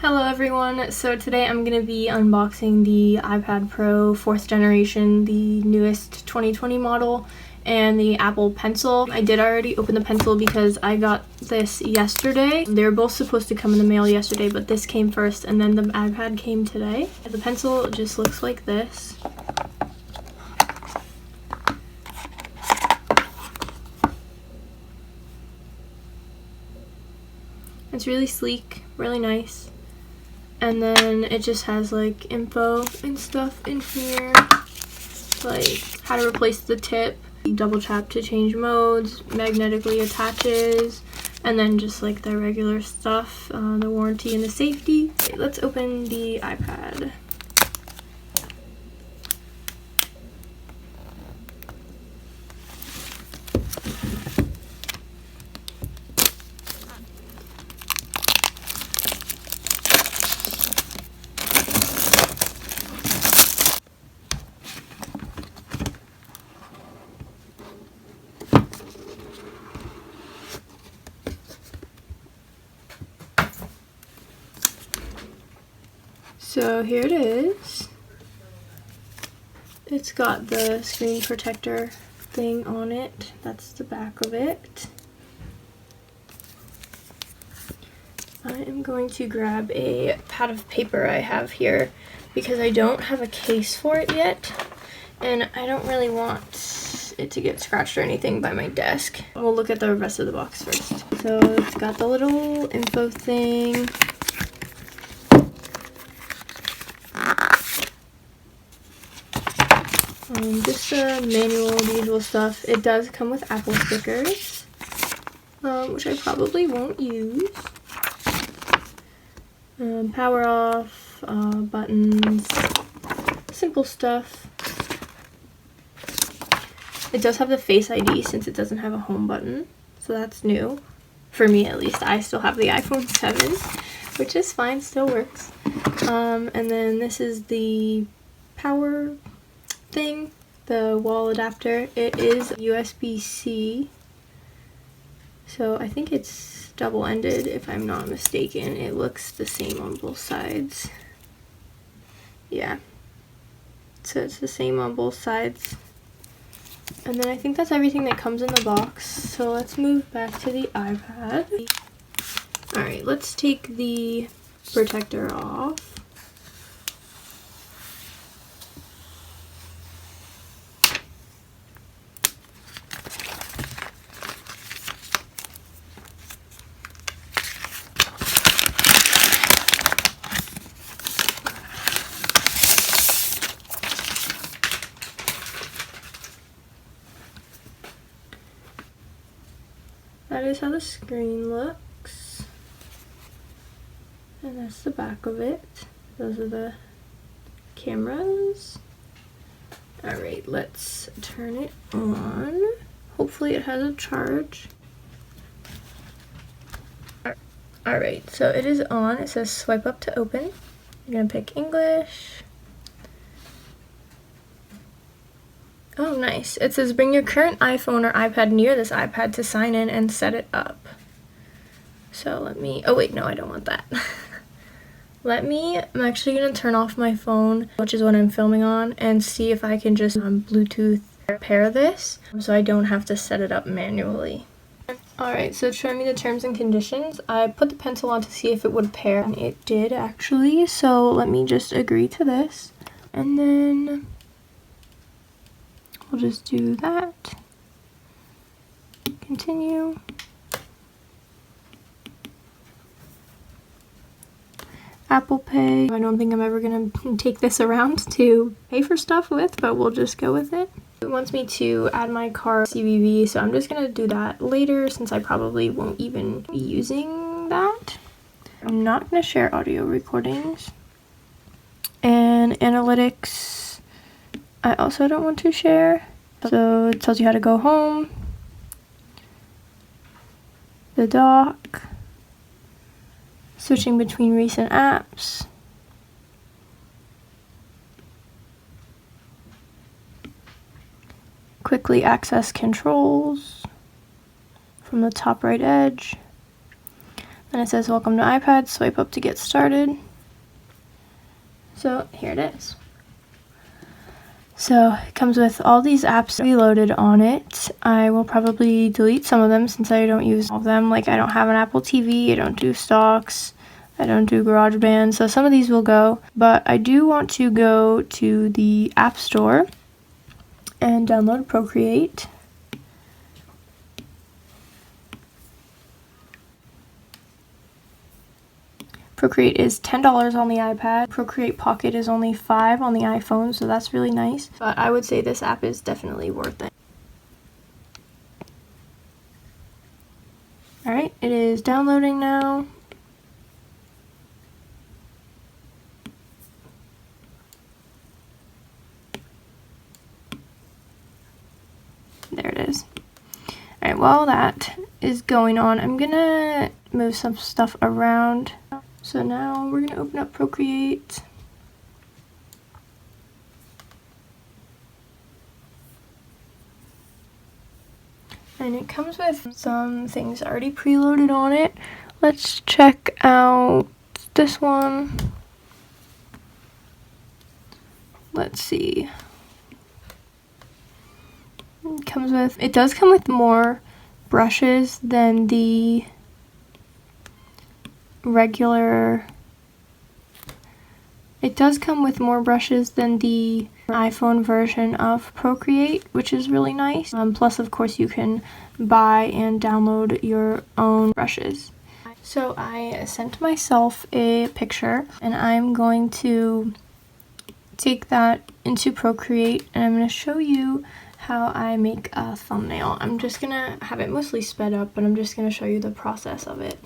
Hello everyone, so today I'm going to be unboxing the iPad Pro 4th generation, the newest 2020 model, and the Apple Pencil. I did already open the Pencil because I got this yesterday. They were both supposed to come in the mail yesterday, but this came first and then the iPad came today. The Pencil just looks like this. It's really sleek, really nice. And then it just has like info and stuff in here, like how to replace the tip, double tap to change modes, magnetically attaches, and then just like the regular stuff, the warranty and the safety. Okay, let's open the iPad. So here it is. It's got the screen protector thing on it. That's the back of it. I am going to grab a pad of paper I have here because I don't have a case for it yet, and I don't really want it to get scratched or anything by my desk. We'll look at the rest of the box first. So it's got the little info thing. Just the manual, the usual stuff. It does come with Apple stickers, which I probably won't use. Power off, buttons, simple stuff. It does have the Face ID since it doesn't have a home button, so that's new. For me at least. I still have the iPhone 7, which is fine, still works. And then this is the power thing, the wall adapter. It is USB-C, so I think it's double-ended if I'm not mistaken. It looks the same on both sides. Yeah, so it's the same on both sides. And then I think that's everything that comes in the box. So let's move back to the iPad. Alright, let's take the protector off. That is how the screen looks, and that's the back of it. Those are the cameras. Alright, let's turn it on. Hopefully it has a charge. Alright, so it is on. It says swipe up to open. I'm gonna pick English. Oh, nice. It says bring your current iPhone or iPad near this iPad to sign in and set it up. So let me, oh wait, no, I don't want that. I'm actually going to turn off my phone, which is what I'm filming on, and see if I can just Bluetooth pair this so I don't have to set it up manually. Alright, so it's showing me the terms and conditions. I put the Pencil on to see if it would pair, and it did actually, so let me just agree to this. And then we'll just do that. Continue. Apple Pay. I don't think I'm ever gonna take this around to pay for stuff with, but we'll just go with it. It wants me to add my car CVV, so I'm just gonna do that later since I probably won't even be using that. I'm not gonna share audio recordings. And analytics, I also don't want to share. So it tells you how to go home, the dock, switching between recent apps, quickly access controls from the top right edge, And it says welcome to iPad, swipe up to get started. So here it is. So it comes with all these apps reloaded on it. I will probably delete some of them since I don't use all of them. Like I don't have an Apple TV, I don't do stocks, I don't do GarageBand, so some of these will go. But I do want to go to the App Store and download Procreate. Procreate is $10 on the iPad. Procreate Pocket is only $5 on the iPhone, so that's really nice. But I would say this app is definitely worth it. Alright, it is downloading now. There it is. Alright, while that is going on, I'm gonna move some stuff around. So now we're gonna open up Procreate. And it comes with some things already preloaded on it. Let's check out this one. Let's see. It does come with more brushes than the regular. It does come with more brushes than the iPhone version of Procreate, which is really nice. Plus, of course, you can buy and download your own brushes. So I sent myself a picture, and I'm going to take that into Procreate, and I'm going to show you how I make a thumbnail. I'm just going to have it mostly sped up, but I'm just going to show you the process of it.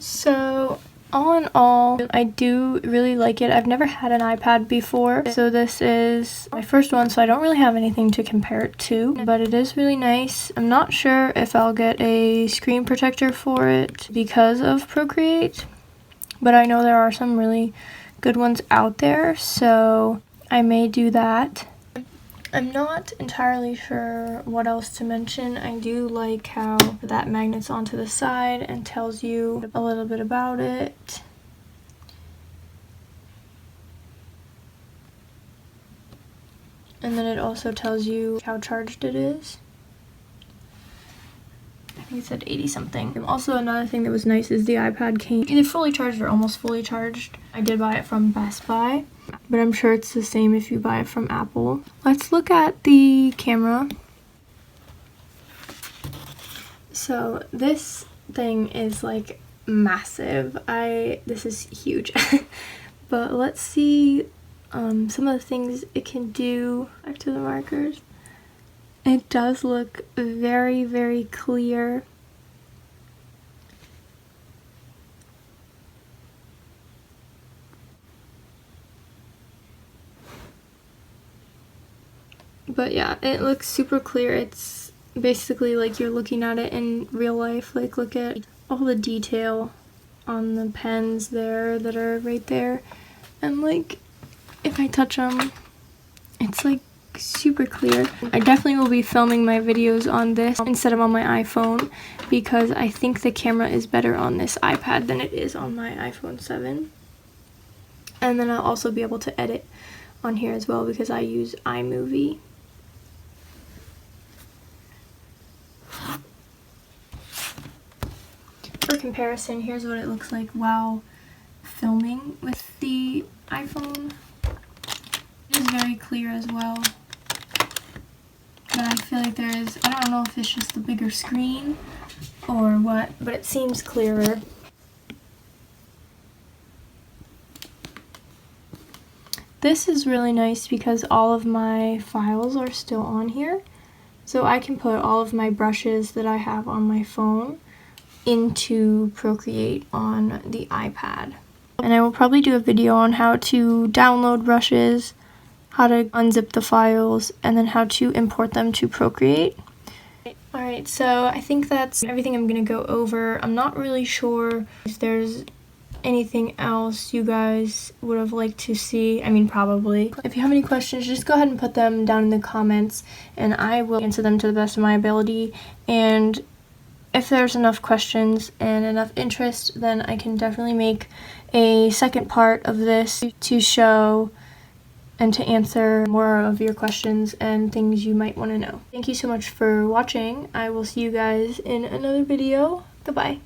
So all in all, I do really like it. I've never had an iPad before, so this is my first one, so I don't really have anything to compare it to, but it is really nice. I'm not sure if I'll get a screen protector for it because of Procreate, but I know there are some really good ones out there, so I may do that. I'm not entirely sure what else to mention. I do like how that magnets onto the side and tells you a little bit about it. And then it also tells you how charged it is. I think it said 80 something. Also, another thing that was nice is the iPad came either fully charged or almost fully charged. I did buy it from Best Buy, but I'm sure it's the same if you buy it from Apple. Let's look at the camera. So this thing is like massive. This is huge. But let's see some of the things it can do. Back to the markers. It does look very, very clear. But yeah, it looks super clear. It's basically like you're looking at it in real life. Like, look at all the detail on the pens there that are right there. And like, if I touch them, it's like super clear. I definitely will be filming my videos on this instead of on my iPhone because I think the camera is better on this iPad than it is on my iPhone 7. And then I'll also be able to edit on here as well because I use iMovie. For comparison, here's what it looks like while filming with the iPhone. It is very clear as well. But I feel like I don't know if it's just the bigger screen or what, but it seems clearer. This is really nice because all of my files are still on here. So I can put all of my brushes that I have on my phone into Procreate on the iPad. And I will probably do a video on how to download brushes, how to unzip the files, and then how to import them to Procreate. Alright, so I think that's everything I'm going to go over. I'm not really sure if there's anything else you guys would have liked to see. I mean, probably. If you have any questions, just go ahead and put them down in the comments, and I will answer them to the best of my ability. And if there's enough questions and enough interest, then I can definitely make a second part of this to show and to answer more of your questions and things you might want to know. Thank you so much for watching. I will see you guys in another video. Goodbye.